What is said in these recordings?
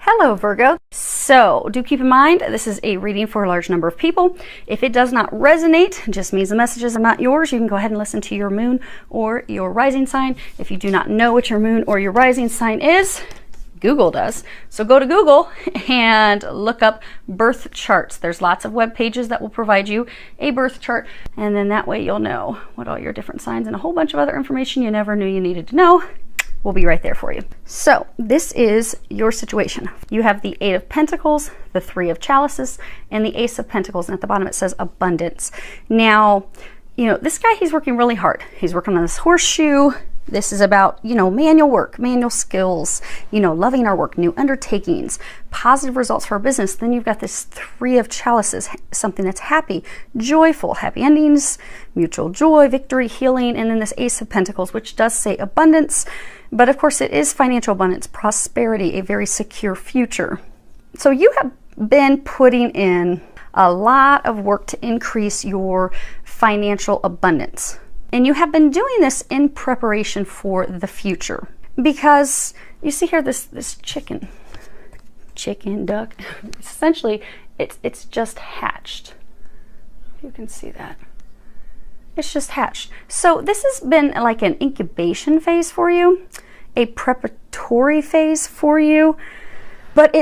Hello Virgo. So do keep in mind this is a reading for a large number of people. If it does not resonate, it just means the messages are not yours. You can go ahead and listen to your moon or your rising sign. If you do not know what your moon or your rising sign is, Google does. So go to Google and look up birth charts. There's lots of web pages that will provide you a birth chart, and then that way you'll know what all your different signs and a whole bunch of other information you never knew you needed to know will be right there for you. So this is your situation. You have the Eight of Pentacles, the Three of Chalices, and the Ace of Pentacles, and at the bottom it says abundance. Now, you know, this guy, he's working really hard. He's working on this horseshoe. This is about, you know, manual work, manual skills, you know, loving our work, new undertakings, positive results for our business. Then you've got this Three of Chalices, something that's happy, joyful, happy endings, mutual joy, victory, healing, and then this Ace of Pentacles, which does say abundance. But of course it is financial abundance, prosperity, a very secure future. So you have been putting in a lot of work to increase your financial abundance. And you have been doing this in preparation for the future. Because you see here this chicken duck, essentially it's just hatched. You can see that. It's just hatched. So this has been like an incubation phase for you, a preparatory phase for you, but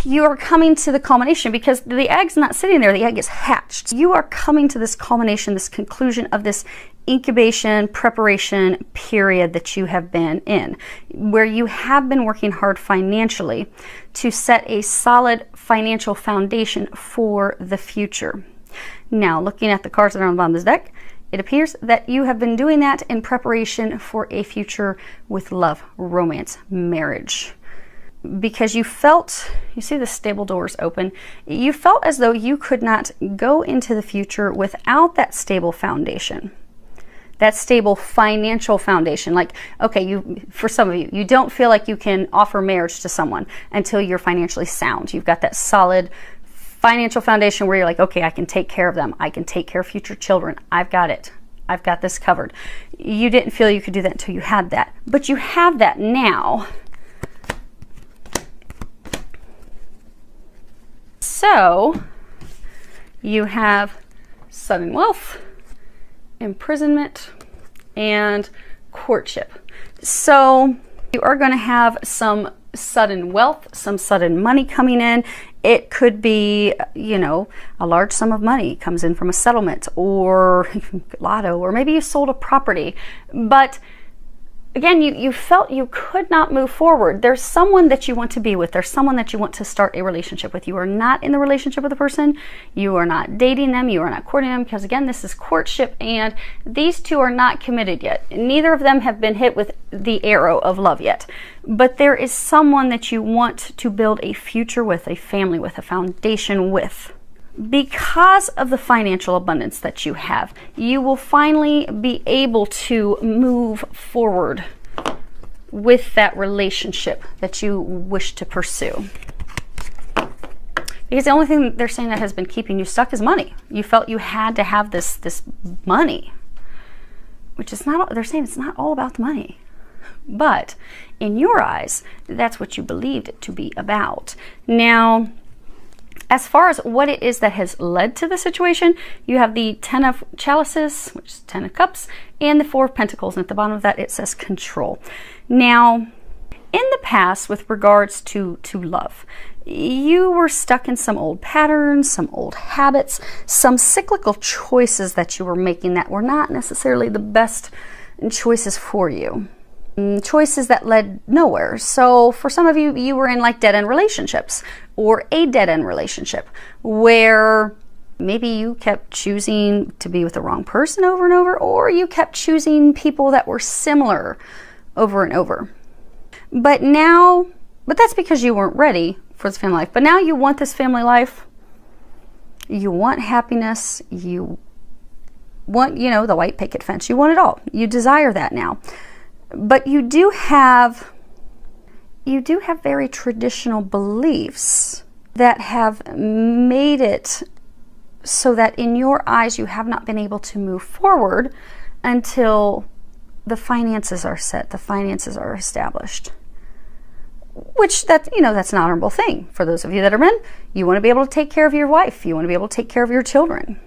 you are coming to the culmination because the egg's not sitting there, the egg is hatched. You are coming to this culmination, this conclusion of this incubation preparation period that you have been in, where you have been working hard financially to set a solid financial foundation for the future. Now, looking at the cards that are on the bottom of this deck, it appears that you have been doing that in preparation for a future with love, romance, marriage. Because you felt, you see the stable doors open, you felt as though you could not go into the future without that stable foundation. That stable financial foundation. Like, okay, for some of you, you don't feel like you can offer marriage to someone until you're financially sound. You've got that solid financial foundation where you're like, okay, I can take care of them. I can take care of future children. I've got it. I've got this covered. You didn't feel you could do that until you had that. But you have that now. So you have sudden wealth, imprisonment, and courtship. So you are going to have some sudden wealth, some sudden money coming in. It could be, you know, a large sum of money comes in from a settlement or lotto, or maybe you sold a property. But again, you felt you could not move forward. There's someone that you want to be with. There's someone that you want to start a relationship with. You are not in the relationship with the person. You are not dating them. You are not courting them, because again, this is courtship, and these two are not committed yet. Neither of them have been hit with the arrow of love yet. But there is someone that you want to build a future with, a family with, a foundation with. Because of the financial abundance that you have, you will finally be able to move forward with that relationship that you wish to pursue. Because the only thing they're saying that has been keeping you stuck is money. You felt you had to have this money, which is not, they're saying it's not all about the money. But in your eyes, that's what you believed it to be about. Now, as far as what it is that has led to the situation, you have the Ten of Chalices, which is Ten of Cups, and the Four of Pentacles. And at the bottom of that, it says control. Now, in the past, with regards to love, you were stuck in some old patterns, some old habits, some cyclical choices that you were making that were not necessarily the best choices for you. Choices that led nowhere. So for some of you, you were in like dead-end relationships, or a dead-end relationship where maybe you kept choosing to be with the wrong person over and over, or you kept choosing people that were similar over and over. But that's because you weren't ready for this family life. But now you want this family life. You want happiness. You want, you know, the white picket fence. You want it all. You desire that now. But you do have very traditional beliefs that have made it so that in your eyes you have not been able to move forward until the finances are set, the finances are established. which that's an honorable thing. For those of you that are men, you want to be able to take care of your wife. You want to be able to take care of your children.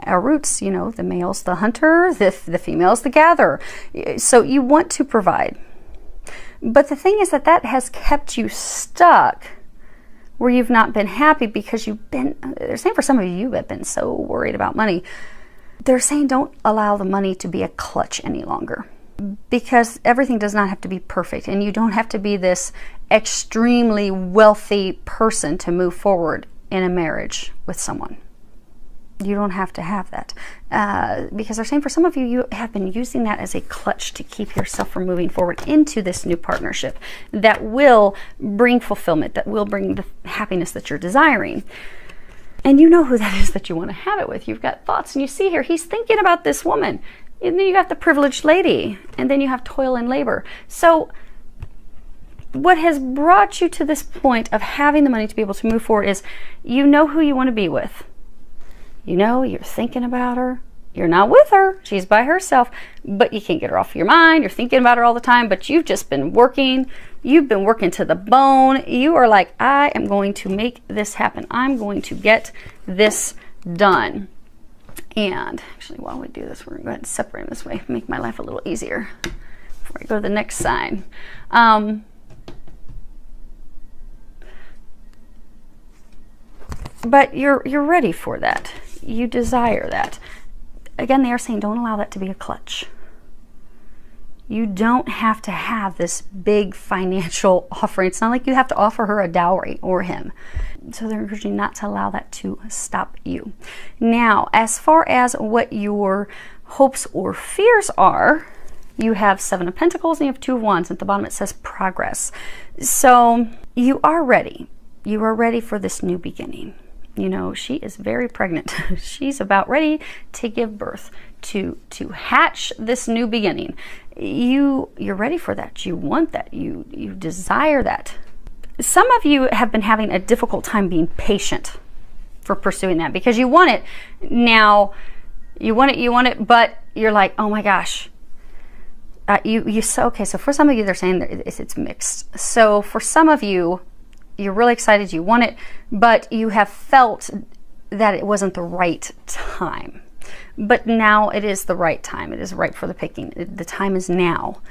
Our roots, the male's the hunter, the female's the gatherer. So you want to provide. But the thing is that has kept you stuck where you've not been happy because they're saying for some of you have been so worried about money. They're saying don't allow the money to be a clutch any longer, because everything does not have to be perfect, and you don't have to be this extremely wealthy person to move forward in a marriage with someone. You don't have to have that, because they're saying for some of you, you have been using that as a clutch to keep yourself from moving forward into this new partnership that will bring fulfillment, that will bring the happiness that you're desiring. And you know who that is that you want to have it with. You've got thoughts, and you see here, he's thinking about this woman. And then you got the privileged lady, and then you have toil and labor. So what has brought you to this point of having the money to be able to move forward is you know who you want to be with. You're thinking about her. You're not with her. She's by herself, but you can't get her off your mind. You're thinking about her all the time, but you've just been working. You've been working to the bone. You are like, I am going to make this happen. I'm going to get this done. And actually, while we do this, we're going to go ahead and separate them this way, make my life a little easier before I go to the next sign. But you're ready for that. You desire that. Again, they are saying don't allow that to be a clutch. You don't have to have this big financial offering. It's not like you have to offer her a dowry or him. So they're encouraging you not to allow that to stop you. Now, as far as what your hopes or fears are, you have 7 of Pentacles and you have 2 of Wands. At the bottom it says progress. So you are ready. You are ready for this new beginning. She is very pregnant. She's about ready to give birth, to hatch this new beginning. You're ready for that. You want that. You desire that. Some of you have been having a difficult time being patient for pursuing that because you want it now. You want it, but you're like, oh my gosh. So for some of you, they're saying that it's mixed. So for some of you, you're really excited, you want it, but you have felt that it wasn't the right time. But now it is the right time. It is ripe for the picking. The time is now.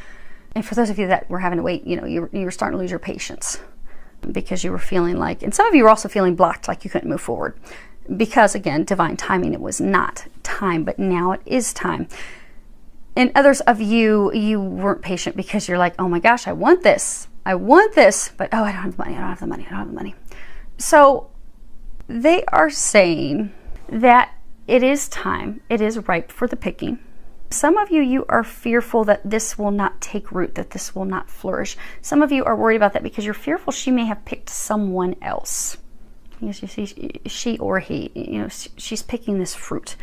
And for those of you that were having to wait, you were starting to lose your patience because you were feeling like, and some of you were also feeling blocked, like you couldn't move forward. Because again, divine timing, it was not time, but now it is time. And others of you, you weren't patient because you're like, oh my gosh, I want this, but oh, I don't have the money. So they are saying that it is time, it is ripe for the picking. Some of you, you are fearful that this will not take root, that this will not flourish. Some of you are worried about that because you're fearful she may have picked someone else. Yes, you see, she or he, she's picking this fruit.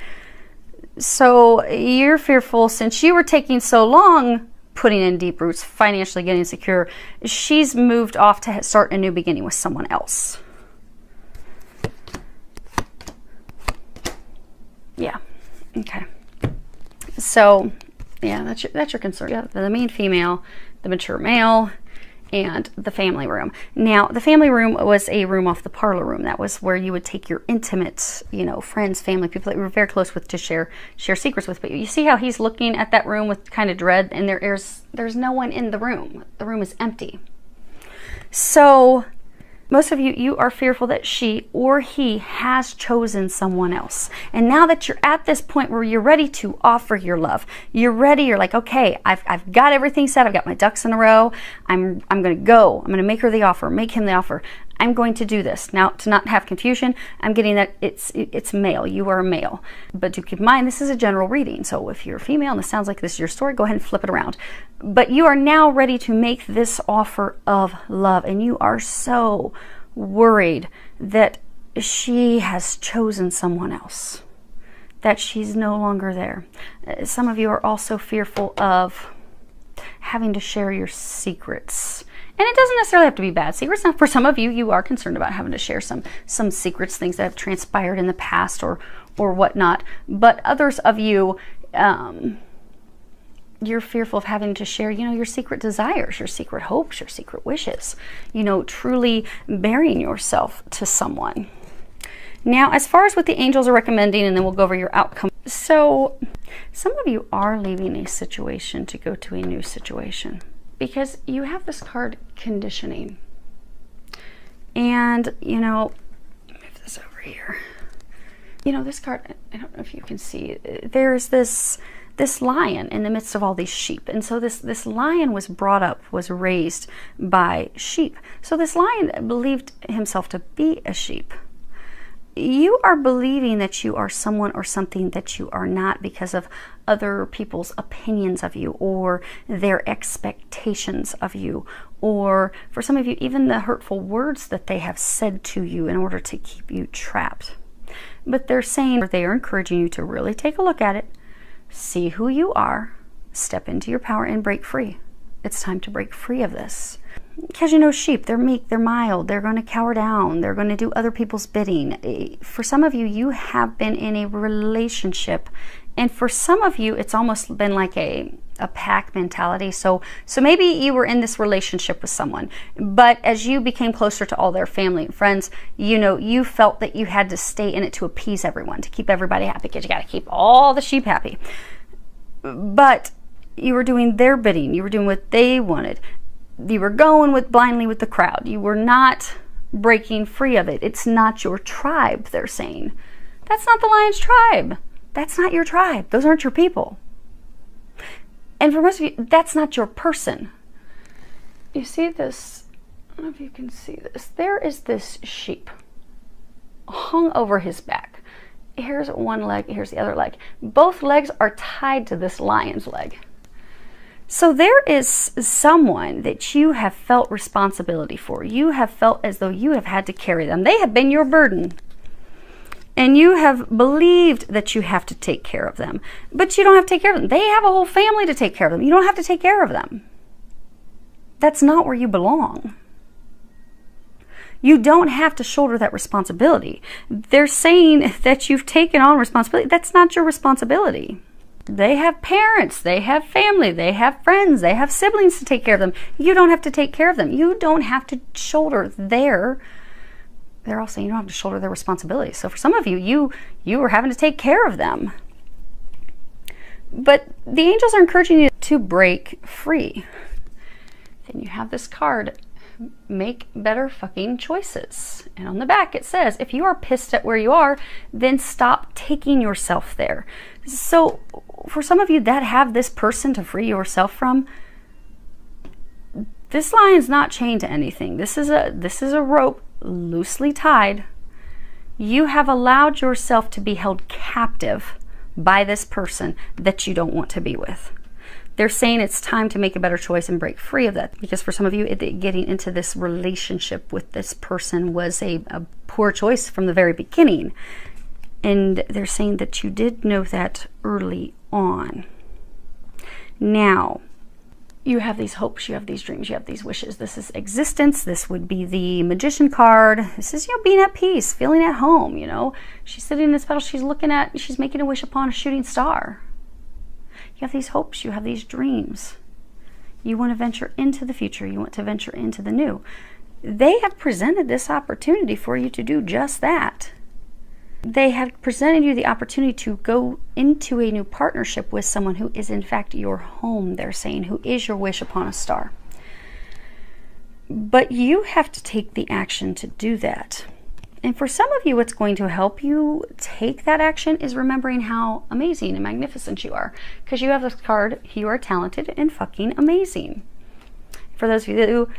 So you're fearful since you were taking so long putting in deep roots, financially getting secure, she's moved off to start a new beginning with someone else. Yeah. Okay. So, yeah, that's your concern. You have the mean female, the mature male, and the family room. Now, the family room was a room off the parlor room. That was where you would take your intimate, friends, family, people that you were very close with to share secrets with. But you see how he's looking at that room with kind of dread, and there's no one in the room. The room is empty. So most of you are fearful that she or he has chosen someone else. And now that you're at this point where you're ready to offer your love, you're like, okay, I've got everything set. I've got my ducks in a row. I'm going to go. I'm going to make her the offer, make him the offer. I'm going to do this. Now, to not have confusion, I'm getting that it's male. You are a male. But do keep in mind, this is a general reading. So if you're a female and this sounds like this is your story, go ahead and flip it around. But you are now ready to make this offer of love. And you are so worried that she has chosen someone else, that she's no longer there. Some of you are also fearful of having to share your secrets. And it doesn't necessarily have to be bad secrets. Now, for some of you, you are concerned about having to share some secrets, things that have transpired in the past or whatnot. But others of you, you're fearful of having to share, you know, your secret desires, your secret hopes, your secret wishes, you know, truly bearing yourself to someone. Now, as far as what the angels are recommending, and then we'll go over your outcome. So some of you are leaving a situation to go to a new situation because you have this card, conditioning. And, you know, move this over here. You know, this card, I don't know if you can see, there's this lion in the midst of all these sheep. And so this lion was brought up, was raised by sheep. So this lion believed himself to be a sheep. You are believing that you are someone or something that you are not because of other people's opinions of you or their expectations of you, or for some of you, even the hurtful words that they have said to you in order to keep you trapped. But they're saying, they are encouraging you to really take a look at it, see who you are, step into your power, and break free. It's time to break free of this. Because, you know, sheep, they're meek, they're mild, they're going to cower down, they're going to do other people's bidding. For some of you, you have been in a relationship, and for some of you, it's almost been like a pack mentality. So maybe you were in this relationship with someone, but as you became closer to all their family and friends, you know, you felt that you had to stay in it to appease everyone, to keep everybody happy, because you got to keep all the sheep happy. But you were doing their bidding, you were doing what they wanted. You were going blindly with the crowd. You were not breaking free of it. It's not your tribe, they're saying. That's not the lion's tribe. That's not your tribe. Those aren't your people. And for most of you, that's not your person. You see this? I don't know if you can see this. There is this sheep hung over his back. Here's one leg, here's the other leg. Both legs are tied to this lion's leg. So there is someone that you have felt responsibility for. You have felt as though you have had to carry them. They have been your burden. And you have believed that you have to take care of them. But you don't have to take care of them. They have a whole family to take care of them. You don't have to take care of them. That's not where you belong. You don't have to shoulder that responsibility. They're saying that you've taken on responsibility. That's not your responsibility. They have parents, they have family, they have friends, they have siblings to take care of them. You don't have to take care of them. You don't have to shoulder they're all saying you don't have to shoulder their responsibilities. So for some of you, you are having to take care of them. But the angels are encouraging you to break free. Then you have this card, make better fucking choices. And on the back it says, if you are pissed at where you are, then stop taking yourself there. So for some of you that have this person to free yourself from, this lion's not chained to anything. This is a rope loosely tied. You have allowed yourself to be held captive by this person that you don't want to be with. They're saying it's time to make a better choice and break free of that. Because for some of you, getting into this relationship with this person was a poor choice from the very beginning. And they're saying that you did know that early on. Now, you have these hopes, you have these dreams, you have these wishes. This is existence. This would be the Magician card. This is, you know, being at peace, feeling at home, you know. She's sitting in this petal, she's making a wish upon a shooting star. You have these hopes, you have these dreams. You want to venture into the future, you want to venture into the new. They have presented this opportunity for you to do just that. They have presented you the opportunity to go into a new partnership with someone who is in fact your home, they're saying, who is your wish upon a star. But you have to take the action to do that. And for some of you, what's going to help you take that action is remembering how amazing and magnificent you are. Because you have this card, you are talented and fucking amazing. For those of you who,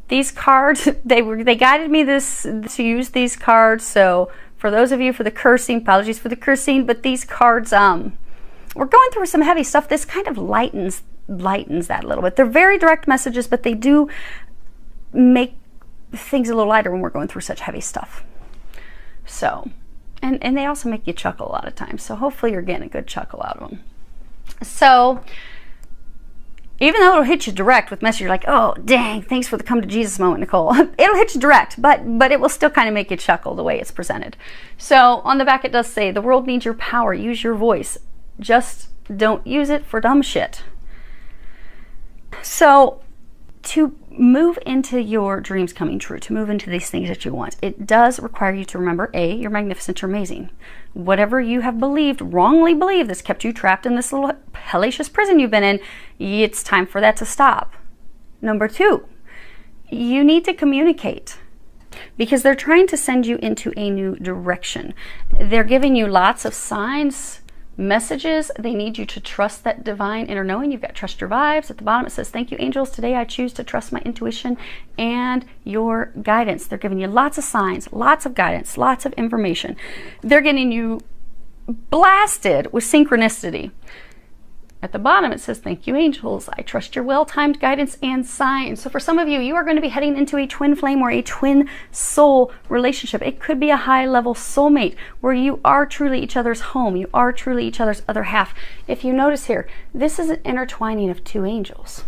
these cards, they guided me to use these cards. So for those of you for the cursing, apologies for the cursing, but these cards, we're going through some heavy stuff. This kind of lightens that a little bit. They're very direct messages, but they do make things a little lighter when we're going through such heavy stuff. So, and they also make you chuckle a lot of times. So hopefully you're getting a good chuckle out of them. So even though it'll hit you direct with message, you're like, oh, dang, thanks for the come to Jesus moment, Nicole. It'll hit you direct, but it will still kind of make you chuckle the way it's presented. So on the back, it does say, the world needs your power. Use your voice. Just Don't use it for dumb shit. So to move into your dreams coming true, to move into these things that you want, it does require you to remember, A, you're magnificent, you're amazing. Whatever you have believed, wrongly believed, that's kept you trapped in this little hellacious prison you've been in, it's time for that to stop. Number 2, you need to communicate, because they're trying to send you into a new direction. They're giving you lots of signs, messages. They need you to trust that divine inner knowing. You've got trust your vibes. At the bottom it says, thank you, angels. Today I choose to trust my intuition and your guidance. They're giving you lots of signs, lots of guidance, lots of information. They're getting you blasted with synchronicity. At the bottom it says, thank you, angels. I trust your well-timed guidance and signs. So for some of you, you are going to be heading into a twin flame or a twin soul relationship. It could be a high-level soulmate where you are truly each other's home. You are truly each other's other half. If you notice here, this is an intertwining of 2 angels.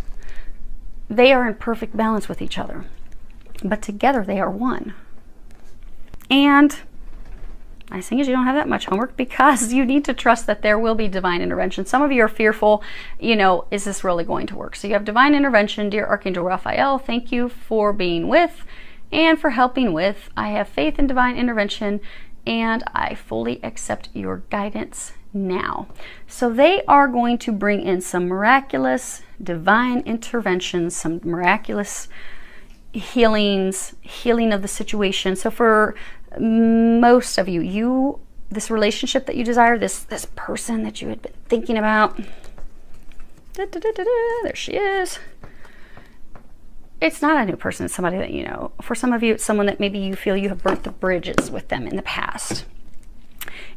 They are in perfect balance with each other, but together they are one. And nice thing is you don't have that much homework, because you need to trust that there will be divine intervention. Some of you are fearful, you know, is this really going to work? So you have divine intervention. Dear Archangel Raphael, thank you for being with and for helping with. I have faith in divine intervention and I fully accept your guidance now. So they are going to bring in some miraculous divine interventions, some miraculous healings, healing of the situation. So for most of you, this relationship that you desire, this person that you had been thinking about, there she is. It's not a new person, it's somebody that you know. For some of you, it's someone that maybe you feel you have burnt the bridges with them in the past.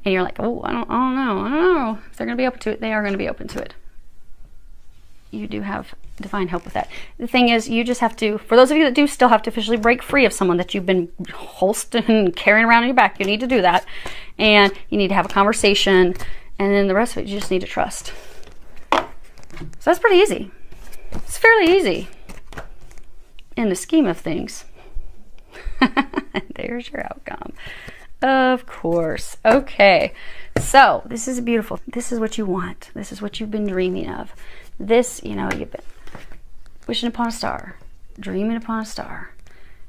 And you're like, oh, I don't know if they're going to be open to it. They are going to be open to it. You do have divine help with that. The thing is, you just have to, for those of you that do still have to officially break free of someone that you've been holstering and carrying around in your back, you need to do that. And you need to have a conversation. And then the rest of it, you just need to trust. So that's pretty easy. It's fairly easy in the scheme of things. There's your outcome. Of course. Okay. So this is beautiful. This is what you want. This is what you've been dreaming of. This, you know, you've been wishing upon a star, dreaming upon a star.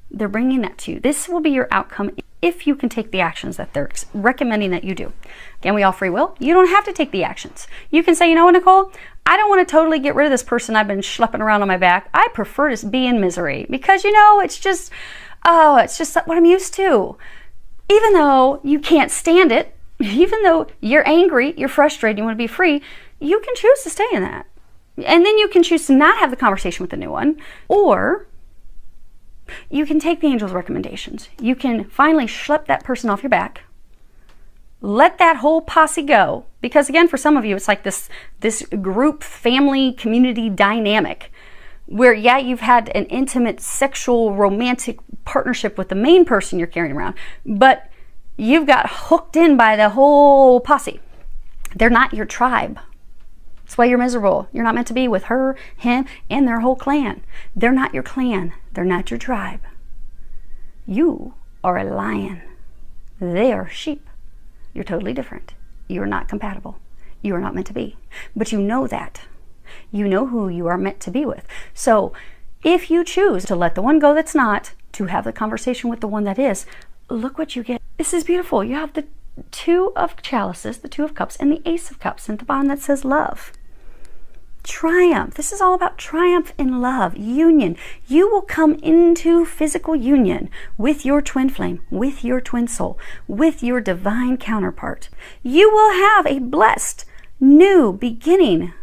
They're bringing that to you. This will be your outcome if you can take the actions that they're recommending that you do. Again, we all free will. You don't have to take the actions. You can say, you know what, Nicole? I don't want to totally get rid of this person I've been schlepping around on my back. I prefer to be in misery because, you know, it's just what I'm used to. Even though you can't stand it, even though you're angry, you're frustrated, you want to be free, you can choose to stay in that. And then you can choose to not have the conversation with the new one, or you can take the angel's recommendations. You can finally schlep that person off your back. Let that whole posse go. Because again, for some of you, it's like this group, family, community dynamic where, yeah, you've had an intimate, sexual, romantic partnership with the main person you're carrying around, but you've got hooked in by the whole posse. They're not your tribe. That's why you're miserable. You're not meant to be with her, him, and their whole clan. They're not your clan. They're not your tribe. You are a lion. They are sheep. You're totally different. You're not compatible. You are not meant to be. But you know that. You know who you are meant to be with. So if you choose to let the one go that's not, to have the conversation with the one that is, look what you get. This is beautiful. You have the 2 of chalices, the 2 of cups, and the Ace of cups, and at the bottom that says love. Triumph. This is all about triumph in love, union. You will come into physical union with your twin flame, with your twin soul, with your divine counterpart. You will have a blessed new beginning,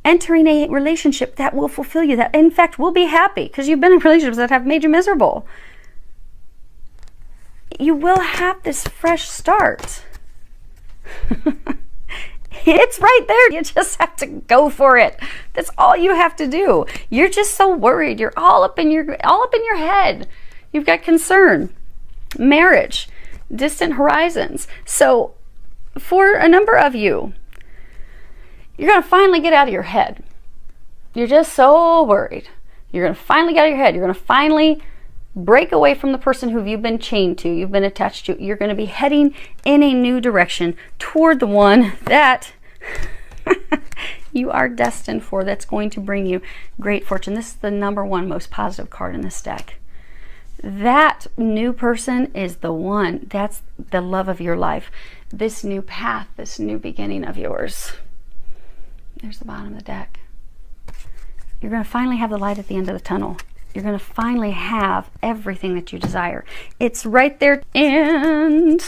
entering a relationship that will fulfill you, that in fact will be happy, because you've been in relationships that have made you miserable. You will have this fresh start. It's right there. You just have to go for it. That's all you have to do. You're just so worried. You're all up in your head. You've got concern, marriage, distant horizons. So for a number of you, you're going to finally get out of your head. You're just so worried. You're going to finally get out of your head. You're going to finally break away from the person who you've been chained to, you've been attached to. You're going to be heading in a new direction toward the one that You are destined for. That's going to bring you great fortune. This is the #1 most positive card in this deck. That new person is the one. That's the love of your life. This new path, this new beginning of yours. There's the bottom of the deck. You're going to finally have the light at the end of the tunnel. You're going to finally have everything that you desire. It's right there. And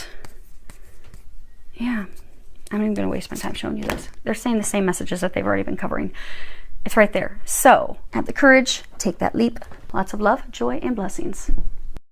yeah, I'm not even going to waste my time showing you this. They're saying the same messages that they've already been covering. It's right there. So have the courage, take that leap. Lots of love, joy, and blessings.